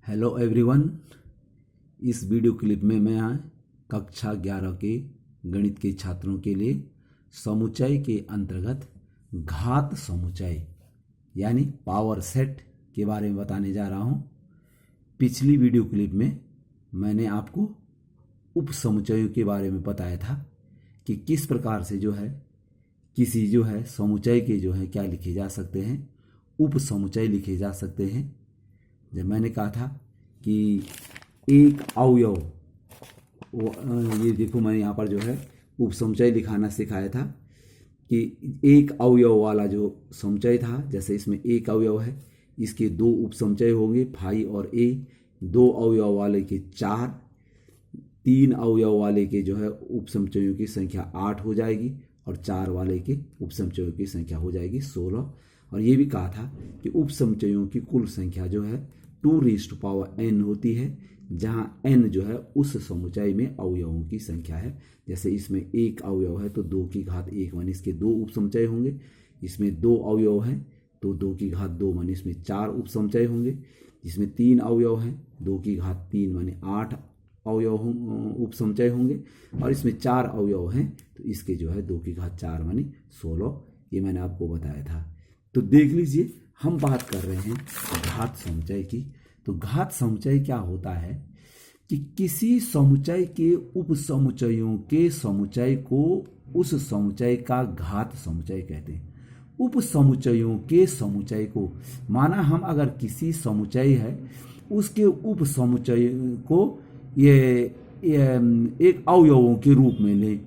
Hello everyone. इस video clip में मैं कक्षा 11 के गणित के छात्रों के लिए समुच्चय के अंतर्गत घात समुच्चय यानी पावर सेट के बारे में बताने जा रहा हूं। पिछली वीडियो क्लिप में मैंने आपको उप समुच्चयों के बारे में बताया था कि किस प्रकार से किसी समुच्चय के क्या लिखे जा सकते हैं, उप समुच्चय लिखे जा सकते हैं। जब मैंने कहा था कि एक अवयव, ये देखो मैं यहाँ पर उप समुच्चय लिखाना सिखाया था कि एक अवयव वाला जो समुच्चय था, जैसे इसमें एक अवयव है, इसके दो उप समुच्चय होंगे फाई और ए। दो अवयव वाले के 4, 3 अवयव वाले के उप समुच्चयों की संख्या 8 हो जाएगी और 4 वाले के उप समुच्चयों की संख्या हो जाएगी 16। और ये भी कहा था कि उप समुच्चयों की कुल संख्या 2n होती है, जहां n उस समुच्चय में अवयवों की संख्या है। जैसे इसमें एक अवयव है तो 2 की घात 1 माने इसके 2 उप समुच्चय होंगे। इसमें 2 अवयव हैं तो 2 की घात 2 माने इसमें 4 उप समुच्चय होंगे। इसमें 3 अवयव हैं, 2 की घात 3 माने 8 अवयव उप समुच्चय होंगे। और इसमें 4 अवयव हैं तो इसके 2 की घात 4 माने 16। ये मैंने आपको बताया था। तो देख लीजिए, हम बात कर रहे हैं घात समुच्चय की। तो घात समुच्चय क्या होता है कि किसी समुच्चय के उप समुच्चयों के समुच्चय को उस समुच्चय का घात समुच्चय कहते हैं। उप समुच्चयों के समुच्चय को, माना हम अगर किसी समुच्चय है उसके उप समुच्चय को ये एक अवयवों के रूप में लें,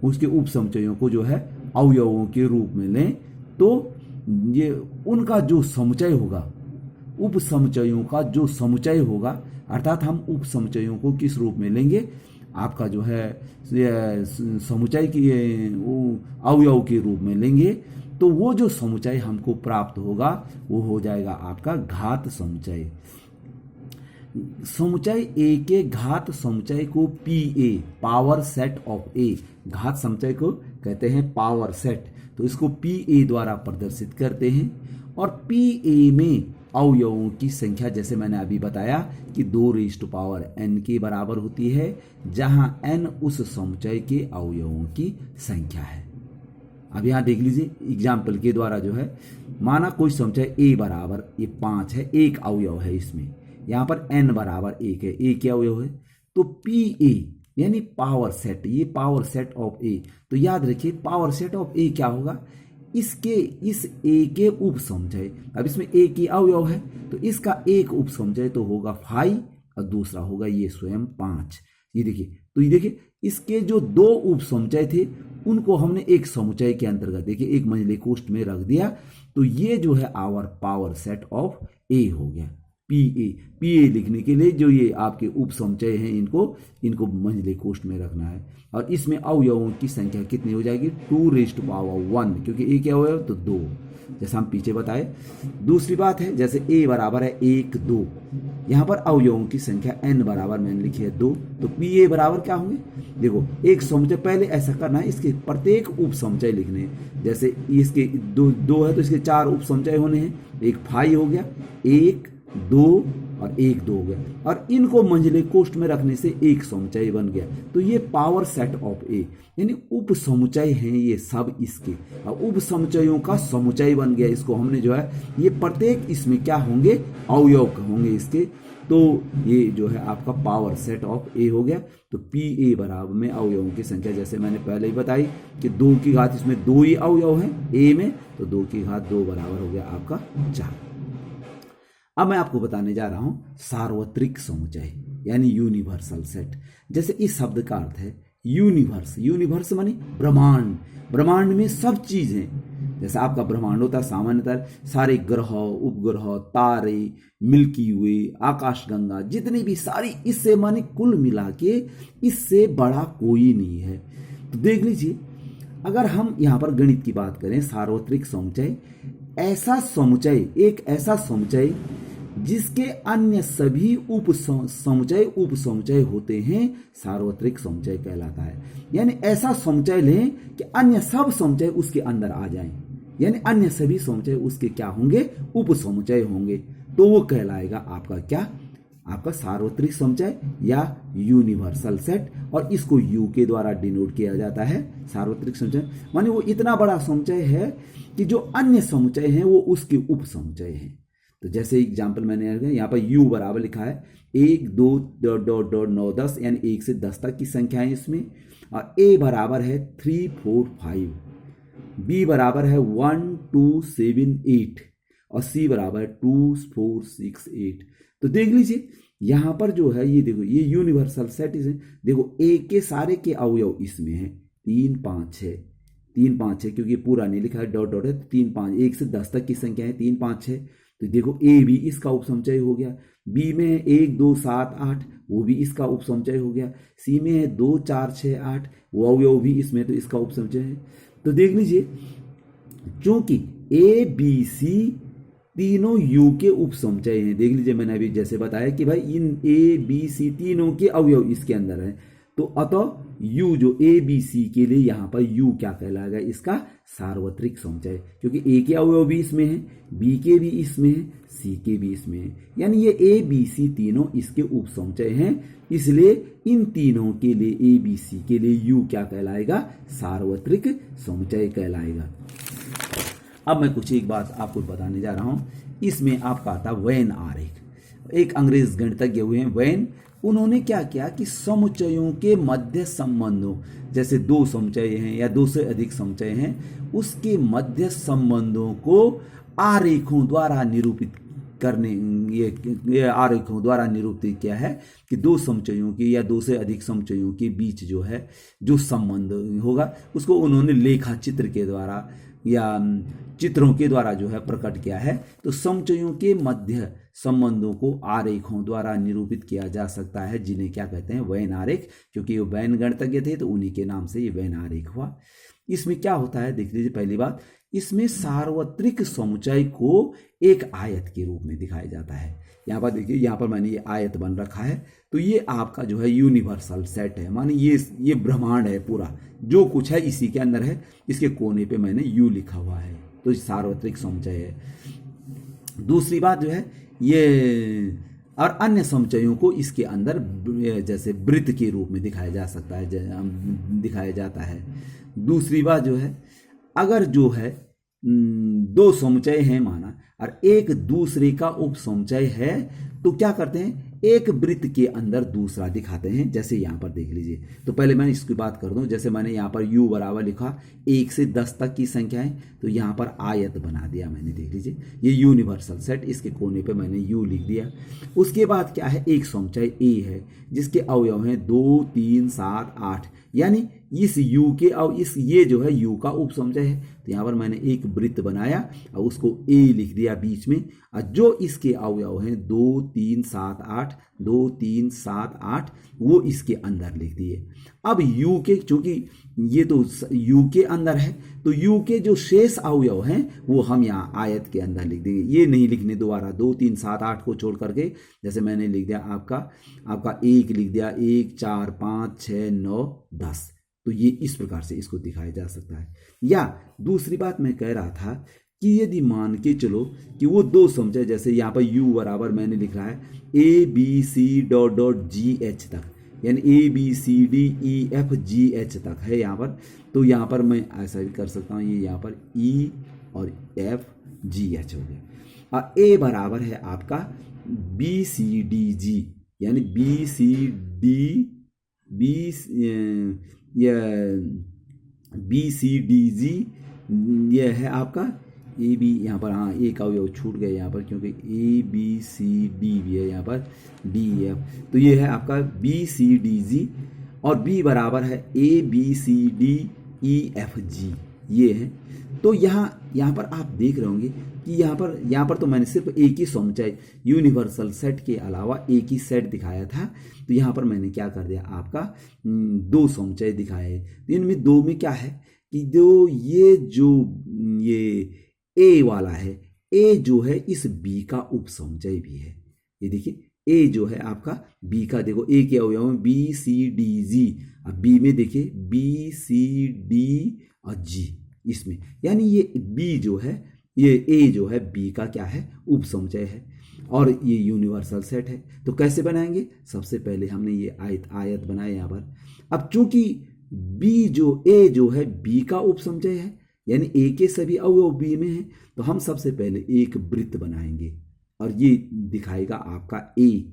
उसके उप समुच्चयों को अवयवों के रूप में लें, तो ये उनका जो समुच्चय होगा, उप समुच्चयों का जो समुच्चय होगा, अर्थात हम उप समुच्चयों को किस रूप में लेंगे, आपका समुच्चय की अवयव के रूप में लेंगे, तो वो जो समुच्चय हमको प्राप्त होगा वो हो जाएगा आपका घात समुच्चय। समुच्चय ए के घात समुच्चय को PA, पावर सेट ऑफ ए, घात समुच्चय को कहते हैं पावर सेट। तो इसको PA द्वारा प्रदर्शित करते हैं। और PA में अवयवों की संख्या, जैसे मैंने अभी बताया कि 2n के बराबर होती है, जहां n उस समुच्चय के अवयवों की संख्या है। अब यहां देख लीजिए एग्जाम्पल के द्वारा माना कोई समुच्चय A बराबर ये 5 है, एक अवयव है इसमें, यहां पर n बराबर 1 है, एक अवयव है, तो PA यानी पावर सेट, ये पावर सेट ऑफ ए। तो याद रखिए पावर सेट ऑफ ए क्या होगा, इस ए के उप समुच्चय। अब इसमें ए की अवयव है तो इसका एक उप समुच्चय तो होगा 5 और दूसरा होगा ये स्वयं 5। ये देखिए इसके जो 2 उप समुच्चय थे उनको हमने एक समुच्चय के अंतर्गत एक मंझले कोष्ठ में रख दिया, तो ये आवर पावर सेट ऑफ ए हो गया। PA लिखने के लिए जो ये आपके उप समुच्चय हैं इनको मंझले कोष्ठ में रखना है। और इसमें अवयवों की संख्या कितनी हो जाएगी, 2n, क्योंकि एक अवयव तो 2, जैसा हम पीछे बताए। दूसरी बात है, जैसे A बराबर है 1, 2, यहाँ पर अवयवों की संख्या n बराबर मैंने लिखी है 2, तो PA बराबर क्या होंगे, देखो एक समुच्चय, पहले ऐसा करना है, इसके प्रत्येक उप समुच्चय लिखने हैं। जैसे इसके 2 है तो इसके 4 उप समुच्चय होने हैं, एक 5 हो गया, 1, 2 और 1, 2 हो गया, और इनको मंझले कोष्ठ में रखने से एक समुच्चय बन गया। तो ये पावर सेट ऑफ ए यानी उप समुच्चय हैं ये सब इसके, और उप समुच्चयों का समुच्चय बन गया। इसको हमने ये प्रत्येक इसमें क्या होंगे, अवयव होंगे इसके, तो ये आपका पावर सेट ऑफ ए हो गया। तो PA बराबर में अवयवों की संख्या, जैसे मैंने पहले ही बताई कि 2 की घात, इसमें 2 ही अवयव हैं ए में, तो 2 की घात 2 बराबर हो गया आपका 4। अब मैं आपको बताने जा रहा हूं सार्वत्रिक समुच्चय यानी यूनिवर्सल सेट। जैसे इस शब्द का अर्थ है यूनिवर्स माने ब्रह्मांड, ब्रह्मांड में सब चीजें। जैसे आपका ब्रह्मांड होता है सामान्यतः सारे ग्रह, उपग्रह, तारे, मिल्की वे, आकाशगंगा, जितनी भी सारी, इससे माने कुल मिला के इससे बड़ा कोई नहीं है। तो देख लीजिए, अगर हम यहाँ पर गणित की बात करें, सार्वत्रिक समुच्चय ऐसा समुच्चय जिसके अन्य सभी उप समुच्चय होते हैं, सार्वत्रिक समुच्चय कहलाता है। यानी ऐसा समुच्चय लें कि अन्य सब समुच्चय उसके अंदर आ जाएं, यानी अन्य सभी समुच्चय उसके क्या होंगे, उप समुच्चय होंगे, तो वो कहलाएगा आपका क्या, आपका सार्वत्रिक समुच्चय या यूनिवर्सल सेट, और इसको यू के द्वारा डिनोट किया जाता है सार्वत्रिक समुच्चय। माने वो इतना बड़ा समुच्चय है कि जो अन्य समुच्चय हैं वो उसके उप समुच्चय हैं। तो जैसे एग्जाम्पल मैंने यहाँ पर u बराबर लिखा है 1 2 9 10, यानी 1 से 10 तक की संख्या है इसमें, और a बराबर है 3 4 5, b बराबर है 1 2 7 8, और c बराबर है 2 4 6 8। तो देख लीजिए यहाँ पर जो है ये देखो, ये यूनिवर्सल सेट है। देखो a के सारे के अवयव इसमें है 3 5 6, 3 5 6, क्योंकि पूरा नहीं लिखा है, डॉट डॉट है, 3 5, 1 से 10 तक की संख्या है 3 5 6। तो देखो ए भी इसका उपसमुच्चय हो गया, बी में है 1 2 7 8, वो भी इसका उपसमुच्चय हो गया, सी में है 2 4 6 8, वो अवयव भी इसमें, तो इसका उपसमुच्चय है। तो देख लीजिए क्योंकि ए बी सी तीनों यू के उपसमुच्चय हैं, देख लीजिए मैंने अभी जैसे बताया कि भाई इन ए बी सी तीनों के अवयव इसके अंदर है, तो अतः u जो ए बी सी के लिए यहाँ पर u क्या कहलाएगा, इसका सार्वत्रिक समुच्चय, क्योंकि a के अवयव भी इसमें है, b के भी इसमें है, c के भी इसमें है, यानी ये ए बी सी तीनों इसके उपसमुच्चय हैं, इसलिए इन तीनों के लिए ए बी सी के लिए u क्या कहलाएगा, सार्वत्रिक समुच्चय कहलाएगा। अब मैं कुछ एक बात आपको बताने जा रहा हूं, इसमें आपका था वेन आरेख। एक अंग्रेज गणितज्ञ हुए हैं वेन, उन्होंने क्या किया कि समुच्चयों के मध्य संबंधों, जैसे दो समुच्चय हैं या दो से अधिक समुच्चय हैं, उसके मध्य संबंधों को आरेखों द्वारा निरूपित करने, ये आरेखों द्वारा निरूपित किया है कि दो समुच्चयों की या दो से अधिक समुच्चयों के बीच जो है जो संबंध होगा उसको उन्होंने लेखा चित्र के द्वारा या चित्रों के द्वारा जो है प्रकट किया है। तो समुच्चयों के मध्य संबंधों को आरेखों द्वारा निरूपित किया जा सकता है, जिन्हें क्या कहते हैं, वेन आरेख, क्योंकि वो वेन गणितज्ञ थे तो उन्हीं के नाम से ये वेन आरेख हुआ। इसमें क्या होता है देख लीजिए, पहली बात, इसमें सार्वत्रिक समुच्चय को एक आयत के रूप में दिखाया जाता है। यहाँ पर देखिए, यहाँ पर मैंने ये आयत बन रखा है, तो ये आपका जो है यूनिवर्सल सेट है, माने ये ब्रह्मांड है पूरा, जो कुछ है इसी के अंदर है, इसके कोने पे मैंने यू लिखा हुआ है, तो सार्वत्रिक समुच्चय है। दूसरी बात जो है ये, और अन्य समुच्चयों को इसके अंदर जैसे वृत्त के रूप में दिखाया जा सकता है, दिखाया जाता है। दूसरी बात जो है, अगर जो है दो समुच्चय हैं माना और एक दूसरे का उपसमुच्चय है, तो क्या करते हैं, एक वृत्त के अंदर दूसरा दिखाते हैं। जैसे यहाँ पर देख लीजिए, तो पहले मैं इसकी बात कर दूं, जैसे मैंने यहाँ पर u बराबर लिखा 1 से 10 तक की संख्या है, तो यहाँ पर आयत बना दिया मैंने, देख लीजिए ये यूनिवर्सल सेट, इसके कोने पे मैंने u लिख दिया। उसके बाद क्या है, एक समुच्चय a है जिसके अवयव हैं 2 3 7 8, यानी इस u के और इस ये जो है u का उपसमुच्चय है, तो यहाँ पर मैंने एक वृत्त बनाया और उसको a लिख दिया बीच में, और जो इसके अवयव हैं 2 3 7 8, 2 3 7 8, वो इसके अंदर लिख दिए। अब u के, चूंकि ये तो u के अंदर है, तो u के जो शेष अवयव हैं वो हम यहाँ आयत के अंदर लिख देंगे, ये नहीं लिखने दोबारा 2 3 7 8 को छोड़ करके, जैसे मैंने लिख दिया आपका 1 लिख दिया, 1 4 5 6 9 10, तो ये इस प्रकार से इसको दिखाया जा सकता है। या दूसरी बात मैं कह रहा था कि यदि मान के चलो कि वो दो समुच्चय, जैसे यहाँ पर u बराबर मैंने लिख रहा है A B C dot dot G H तक, यानी A B C D E F G H तक है यहाँ पर, तो यहाँ पर मैं ऐसा भी कर सकता हूँ, ये यहाँ पर ई और एफ जी एच हो गया, और ए बराबर है आपका बी सी डी जी, यानी B C D B C D G, ये है आपका ए बी, यहाँ पर हाँ एक अवयव छूट गए यहाँ पर, क्योंकि ए बी सी डी भी है यहाँ पर, डी एफ, तो ये है आपका बी सी डी जी, और बी बराबर है A B C D E F G, ये है। तो यहाँ पर आप देख रहे होंगे कि यहाँ पर तो मैंने सिर्फ एक ही समुच्चय यूनिवर्सल सेट के अलावा एक ही सेट दिखाया था, तो यहाँ पर मैंने क्या कर दिया, आपका दो समुच्चय दिखाए। तो इनमें दो में क्या है कि ये ए वाला है, ए जो है इस बी का उपसमुच्चय भी है, ये देखिए ए जो है आपका बी का, देखो ए के अवयव में बी सी डी जी, अब बी में देखिए बी सी डी और जी इसमें, यानी ये बी जो है, ये ए जो है बी का क्या है, उपसमुच्चय है। और ये यूनिवर्सल सेट है। तो कैसे बनाएंगे? सबसे पहले हमने ये आयत बनाया यहाँ पर। अब चूंकि ए जो है बी का उपसमुच्चय है, यानी ए के सभी अवयव बी में है, तो हम सबसे पहले एक वृत्त बनाएंगे और ये दिखाएगा आपका ए।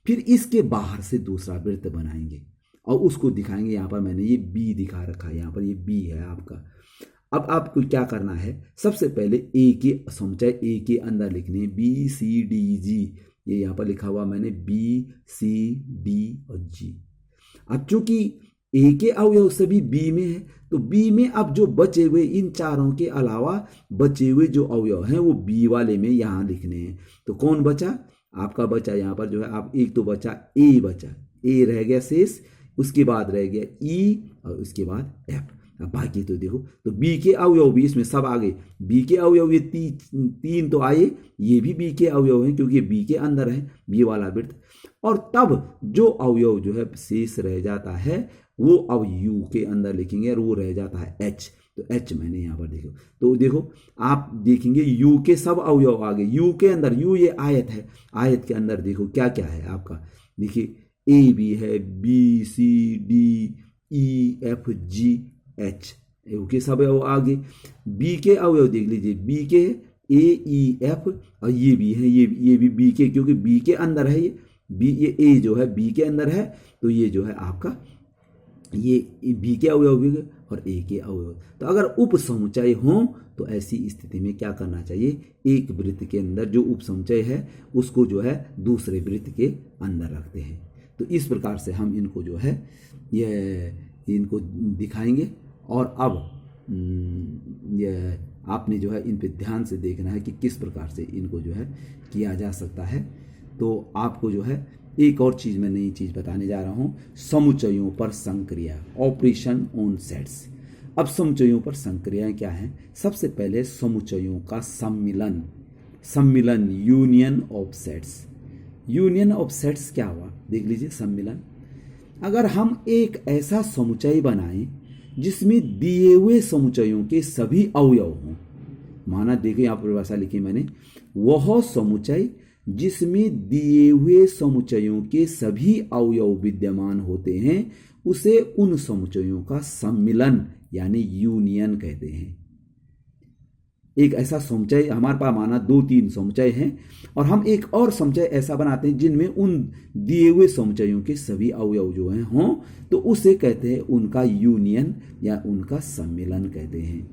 फिर इसके बाहर से दूसरा वृत्त बनाएंगे और उसको दिखाएंगे। यहाँ पर मैंने ये बी दिखा रखा है, यहाँ पर ये बी है आपका। अब आपको क्या करना है? सबसे पहले ए के समुच्चय ए के अंदर लिखने, बी सी डी जी, ये यहाँ पर लिखा हुआ मैंने बी सी डी और जी। अब चूंकि ए के अवयव सभी बी में है, तो बी में अब जो बचे हुए इन चारों के अलावा बचे हुए जो अवयव हैं वो बी वाले में यहाँ लिखने हैं। तो कौन बचा? आपका बचा यहाँ पर जो है, आप एक तो बचा ए, ए रह गया शेष, उसके बाद रह गया ई और उसके बाद एफ। अब बाकी तो देखो, तो बी के अवयव भी इसमें सब आ गए। बी के अवयव ये तीन तो आए, ये भी बी के अवयव हैं क्योंकि बी के अंदर है बी वाला वृत्त। और तब जो अवयव जो है शेष रह जाता है वो अब यू के अंदर लिखेंगे और वो रह जाता है एच। तो एच मैंने यहाँ पर देखो, तो देखो आप देखेंगे यू के सब अवयव आ गए। यू के अंदर, यू ये आयत है, आयत के अंदर देखो क्या क्या है आपका। देखिए ए बी है, B C D E F G H, U के सब अवयव आ गए। बी के अवयव देख लीजिए, बी के ए ई एफ और ये भी है, ये भी बी के, क्योंकि बी के अंदर है ये बी, ये ए जो है बी के अंदर है, तो ये जो है आपका ये बी के अवयव भी और ए के अवयव। तो अगर उपसमुच्चय हो तो ऐसी स्थिति में क्या करना चाहिए? एक वृत्त के अंदर जो उपसमुच्चय है उसको जो है दूसरे वृत्त के अंदर रखते हैं। तो इस प्रकार से हम इनको जो है ये इनको दिखाएंगे। और अब ये आपने जो है इन पे ध्यान से देखना है कि किस प्रकार से इनको जो है किया जा सकता है। तो आपको जो है एक और चीज मैं नई चीज बताने जा रहा हूं, समुच्चयों पर संक्रिया, ऑपरेशन ऑन सेट्स। अब समुच्चयों पर संक्रियाएं क्या हैं? सबसे पहले समुच्चयों का सम्मिलन union of sets. Union of sets क्या हुआ? देख लीजिए सम्मिलन। अगर हम एक ऐसा समुच्चय बनाएं जिसमें दिए हुए समुच्चयों के सभी अवयव हों, माना देखिए यहाँ परिभाषा लिखी मैंने, वह समुच्चय जिसमें दिए हुए समुच्चयों के सभी अवयव विद्यमान होते हैं उसे उन समुच्चयों का सम्मिलन यानी यूनियन कहते हैं। एक ऐसा समुच्चय हमारे पास माना 2-3 समुच्चय हैं और हम एक और समुच्चय ऐसा बनाते हैं जिनमें उन दिए हुए समुच्चयों के सभी अवयव जो हैं हों, तो उसे कहते हैं उनका यूनियन या उनका सम्मिलन कहते हैं।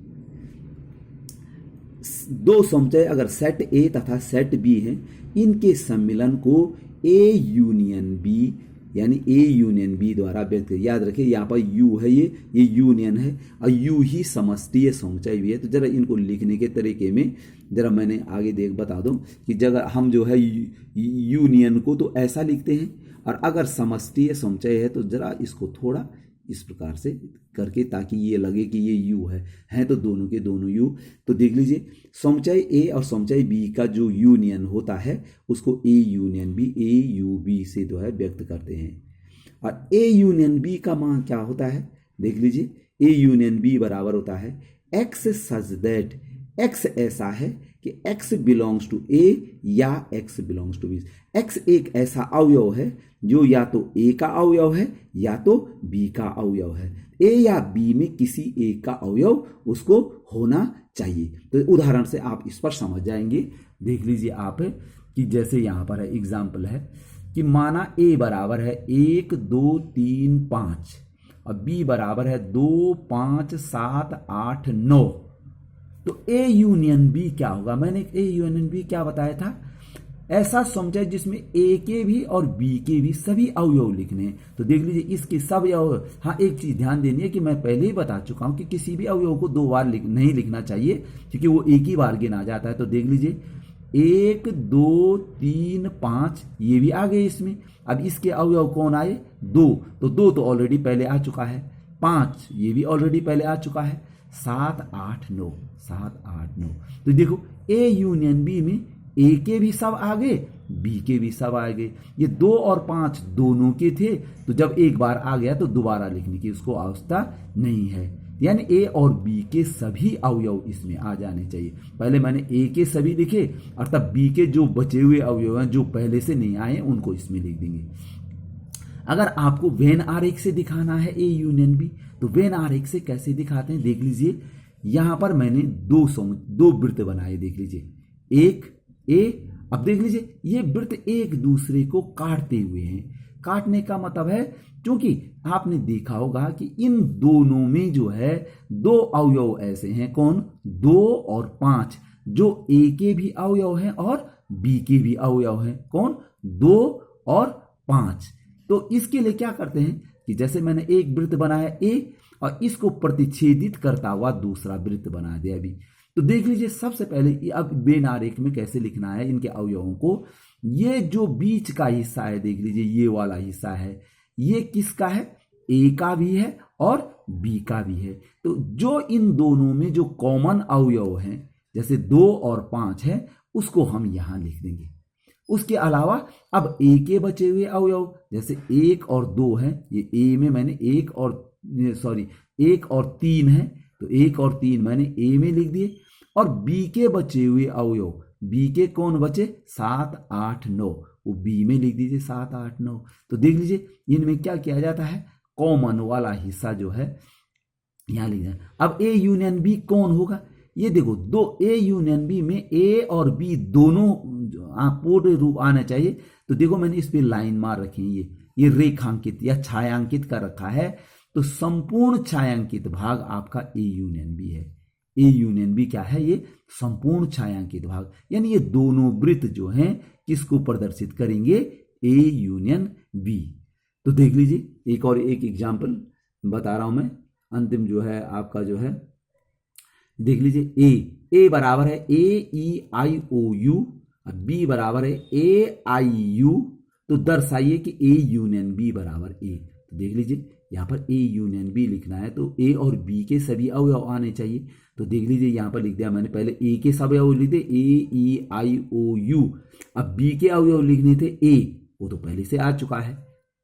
दो समुच्चय अगर सेट ए तथा सेट बी हैं, इनके सम्मिलन को ए यूनियन बी यानी ए यूनियन बी द्वारा व्यक्त। याद रखिए यहाँ पर यू है, ये यूनियन है और यू ही समष्टीय समुच्चय भी है। तो जरा इनको लिखने के तरीके में जरा मैंने आगे बता दूं कि जगह हम जो है यूनियन को तो ऐसा लिखते हैं और अगर समष्टीय समुच्चय है तो जरा इसको थोड़ा इस प्रकार से करके, ताकि ये लगे कि ये यू है तो दोनों के दोनों यू। तो देख लीजिए समुच्चय ए और समुच्चय बी का जो यूनियन होता है उसको A union B, A U B से जो है व्यक्त करते हैं। और ए यूनियन बी का मान क्या होता है? देख लीजिए ए यूनियन बी बराबर होता है एक्स सच दैट, एक्स ऐसा है कि एक्स बिलोंग्स टू ए या X belongs to B. X एक ऐसा अवयव है जो या तो ए का अवयव है या तो बी का अवयव है। ए या बी में किसी एक का अवयव उसको होना चाहिए। तो उदाहरण से आप इस पर समझ जाएंगे। देख लीजिए आप कि जैसे यहां पर है एग्जाम्पल है कि माना ए बराबर है 1 2 3 5 और बी बराबर है 2 5 7 8 9। तो ए यूनियन बी क्या होगा? मैंने ए यूनियन बी क्या बताया था? ऐसा समुच्चय जिसमें ए के भी और बी के भी सभी अवयव लिखने हैं। तो देख लीजिए इसके सब अवयव। हाँ, एक चीज ध्यान देनी है कि मैं पहले ही बता चुका हूं कि किसी भी अवयव को 2 बार नहीं लिखना चाहिए क्योंकि वो एक ही बार गिना जाता है। तो देख लीजिए 1 2 3 5 ये भी आ गए इसमें। अब इसके अवयव कौन आए? 2। तो 2 तो ऑलरेडी पहले आ चुका है। 5 ये भी ऑलरेडी पहले आ चुका है। 7 8 9 7 8 9। तो देखो ए यूनियन बी में ए के भी सब आ गए, बी के भी सब आ गए। ये 2 और 5 दोनों के थे, तो जब एक बार आ गया तो दोबारा लिखने की उसको आवश्यकता नहीं है। यानी ए और बी के सभी अवयव इसमें आ जाने चाहिए। पहले मैंने ए के सभी लिखे और तब बी के जो बचे हुए अवयव हैं जो पहले से नहीं आए उनको इसमें लिख देंगे। अगर आपको वेन आरेख से दिखाना है ए यूनियन बी, तो वेन आरेख से कैसे दिखाते हैं देख लीजिए। यहां पर मैंने दो वृत्त बनाए, देख लीजिए एक ए। अब देख लीजिए ये वृत्त एक दूसरे को काटते हुए हैं। काटने का मतलब है क्योंकि आपने देखा होगा कि इन दोनों में जो है दो अवयव ऐसे हैं, कौन, 2 और 5, जो ए के भी अवयव हैं और बी के भी अवयव हैं, कौन, 2 और 5। तो इसके लिए क्या करते हैं कि जैसे मैंने एक वृत्त बनाया ए और इसको प्रतिच्छेदित करता हुआ दूसरा वृत्त बना दिया अभी। तो देख लीजिए सबसे पहले अब वेन आरेख में कैसे लिखना है इनके अवयवों को। ये जो बीच का हिस्सा है देख लीजिए, ये वाला हिस्सा है, ये किसका है, ए का भी है और बी का भी है। तो जो इन दोनों में जो कॉमन अवयव हैं जैसे 2 और 5 है उसको हम यहां लिख देंगे। उसके अलावा अब ए के बचे हुए अवयव जैसे 1 और 2 है, ये ए में मैंने 1 और 3 है, तो 1 और 3 मैंने ए में लिख दिए। और बी के बचे हुए अवयव, बी के कौन बचे, 7, 8, 9, वो बी में लिख दीजिए 7, 8, 9। तो देख लीजिए इनमें क्या किया जाता है, कॉमन वाला हिस्सा जो है यहां लिख जाए। अब ए यूनियन बी कौन होगा, ये देखो दो ए यूनियन बी में ए और बी दोनों पूर्ण रूप आना चाहिए। तो देखो मैंने इस पे लाइन मार रखी है, ये रेखांकित या छायांकित कर रखा है। तो संपूर्ण छायांकित भाग आपका ए यूनियन बी है। ए यूनियन बी क्या है, ये संपूर्ण छायांकित भाग, यानी ये दोनों वृत्त जो हैं किसको प्रदर्शित करेंगे, ए यूनियन बी। तो देख लीजिए एक और एक एग्जाम्पल बता रहा हूं मैं, अंतिम जो है आपका जो है देख लीजिए ए बराबर है AEIOU, बी बराबर है AIU। तो दर्शाइए कि ए यूनियन बी बराबर ए। तो देख लीजिए यहाँ पर ए यूनियन बी लिखना है तो ए और बी के सभी अवयव आने चाहिए। तो देख लीजिए यहाँ पर लिख दिया मैंने, पहले ए के सभी अवयव लिख दिए AEIOU। अब बी के अवयव लिखने थे ए, वो तो पहले से आ चुका है,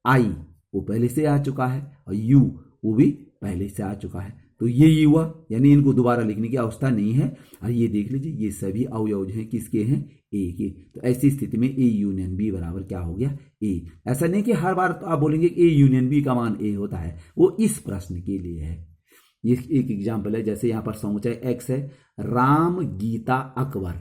आई वो पहले से आ चुका है और यू वो भी पहले से आ चुका है। तो ये हुआ, यानी इनको दोबारा लिखने की आवश्यकता नहीं है। और ये देख लीजिए ये सभी अवयव जो हैं किसके हैं, ए के। तो ऐसी स्थिति में ए यूनियन बी बराबर क्या हो गया, ए। ऐसा नहीं कि हर बार तो आप बोलेंगे ए यूनियन बी का मान ए होता है, वो इस प्रश्न के लिए है। ये एक एग्जाम्पल है, जैसे यहाँ पर समुच्चय एक्स है, राम गीता अकबर।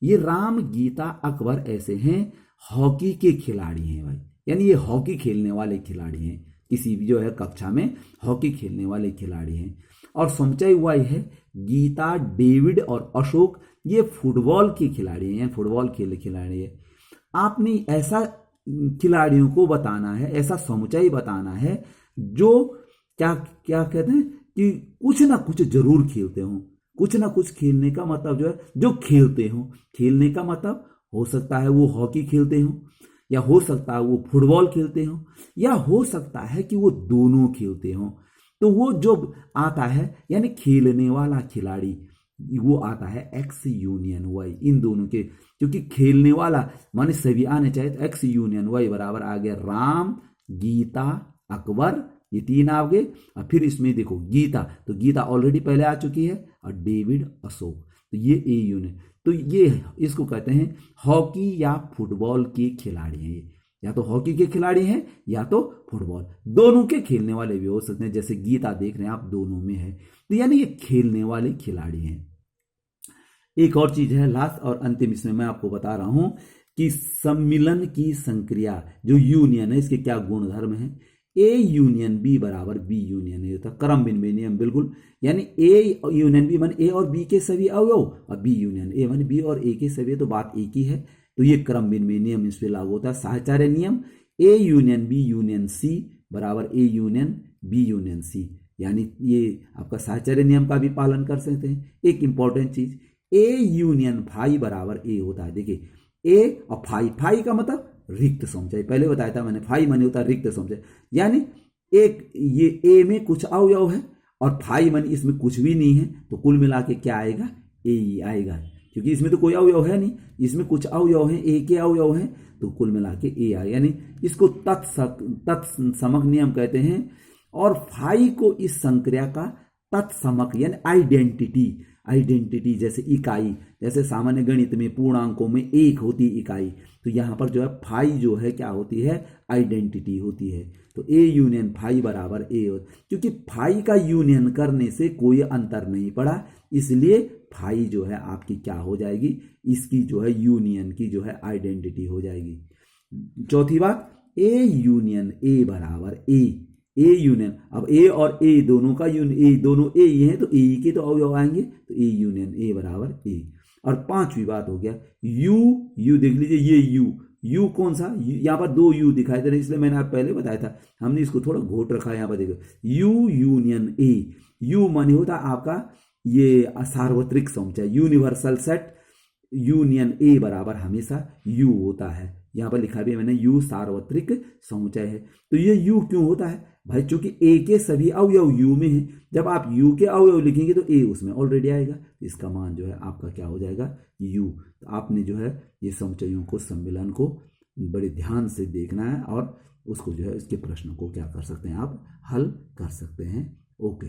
ये राम गीता अकबर ऐसे हैं हॉकी के खिलाड़ी हैं भाई, यानी ये हॉकी खेलने वाले खिलाड़ी हैं, किसी भी जो है कक्षा में हॉकी खेलने वाले खिलाड़ी हैं। और समुच्चय हुआ है गीता, डेविड और अशोक, ये फुटबॉल के खिलाड़ी हैं, फुटबॉल खेल खिलाड़ी है। आपने ऐसा खिलाड़ियों को बताना है, ऐसा समुच्चय बताना है जो क्या क्या कहते हैं कि कुछ ना कुछ जरूर खेलते हो। कुछ ना कुछ खेलने का मतलब जो है जो खेलते हो, खेलने का मतलब हो सकता है वो हॉकी खेलते हो, या हो सकता है वो फुटबॉल खेलते हो, या हो सकता है कि वो दोनों खेलते हो। तो वो जो आता है यानी खेलने वाला खिलाड़ी, वो आता है एक्स यूनियन वाई, इन दोनों के, क्योंकि खेलने वाला माने सभी आने चाहिए। तो एक्स यूनियन वाई बराबर आ गया राम गीता अकबर, ये 3 आ गए। और फिर इसमें देखो गीता, तो गीता ऑलरेडी पहले आ चुकी है, और डेविड अशोक, तो ये ए यूनियन। तो ये इसको कहते हैं हॉकी या फुटबॉल के खिलाड़ी हैं। ये या तो हॉकी के खिलाड़ी हैं या तो फुटबॉल, दोनों के खेलने वाले भी हो सकते हैं। जैसे गीता देख रहे हैं आप, दोनों में है, तो यानी ये खेलने वाले खिलाड़ी हैं। एक और चीज है लास्ट और अंतिम, इसमें मैं आपको बता रहा हूं कि सम्मिलन की संक्रिया जो यूनियन है इसके क्या गुणधर्म है। ए यूनियन बी बराबर बी यूनियन ए होता, क्रम बिन्वय नियम बिल्कुल, यानी ए यूनियन बी माने ए और बी के सभी अवयव, और बी यूनियन ए माने बी और ए के सभी, तो बात एक ही है। तो ये क्रम बिन्वय नियम इस पे लागू होता है। साहचर्य नियम A union B union C बराबर A union B union C, यानी ये आपका साहचर्य नियम का भी पालन कर सकते हैं। एक इंपॉर्टेंट चीज, ए यूनियन फाई बराबर ए होता है। देखिए ए और फाई, फाई का मतलब रिक्त समुच्चय, पहले बताया था मैंने, फाई माने होता है रिक्त समुच्चय, यानी एक ये ए में कुछ अवयव है और फाई माने इसमें कुछ भी नहीं है, तो कुल मिला के क्या आएगा, ए ही आएगा, क्योंकि इसमें तो कोई अवयव है नहीं, इसमें कुछ अवयव हैं, ए के अवयव हैं, तो कुल मिला के ए आएगा। यानी इसको तत्समक नियम कहते हैं। और फाई को इस संक्रिया का तत्समक यानी आइडेंटिटी, आइडेंटिटी जैसे इकाई, जैसे सामान्य गणित में पूर्णांकों में एक होती इकाई, तो यहाँ पर जो है फाई जो है क्या होती है, आइडेंटिटी होती है। तो ए यूनियन फाई बराबर ए, क्योंकि फाई का यूनियन करने से कोई अंतर नहीं पड़ा, इसलिए फाई जो है आपकी क्या हो जाएगी, इसकी जो है यूनियन की जो है आइडेंटिटी हो जाएगी। चौथी बात, ए यूनियन ए बराबर ए, ए यूनियन, अब ए और ए दोनों का ए दोनों ए ही हैं तो ए के तो अवयव आएंगे, तो ए यूनियन ए बराबर ए। और पांचवी बात हो गया यू, यू देख लीजिए ये यू कौन सा, यहाँ पर दो यू दिखाई दे रहे हैं, इसलिए मैंने आप पहले बताया था, हमने इसको थोड़ा घोट रखा है। यहाँ पर देखो यू यूनियन ए, यू माने होता है आपका ये सार्वत्रिक समुच्चय, यूनिवर्सल सेट, यूनियन ए बराबर हमेशा यू होता है। यहाँ पर लिखा भी है मैंने यू सार्वत्रिक समुच्चय है। तो ये यू क्यों होता है भाई, चूंकि ए के सभी अवयव यू में हैं, जब आप यू के अवयव लिखेंगे तो ए उसमें ऑलरेडी आएगा, तो इसका मान जो है आपका क्या हो जाएगा, यू। तो आपने जो है ये समुच्चयों को, सम्मिलन को बड़े ध्यान से देखना है और उसको जो है इसके प्रश्नों को क्या कर सकते हैं आप, हल कर सकते हैं। ओके।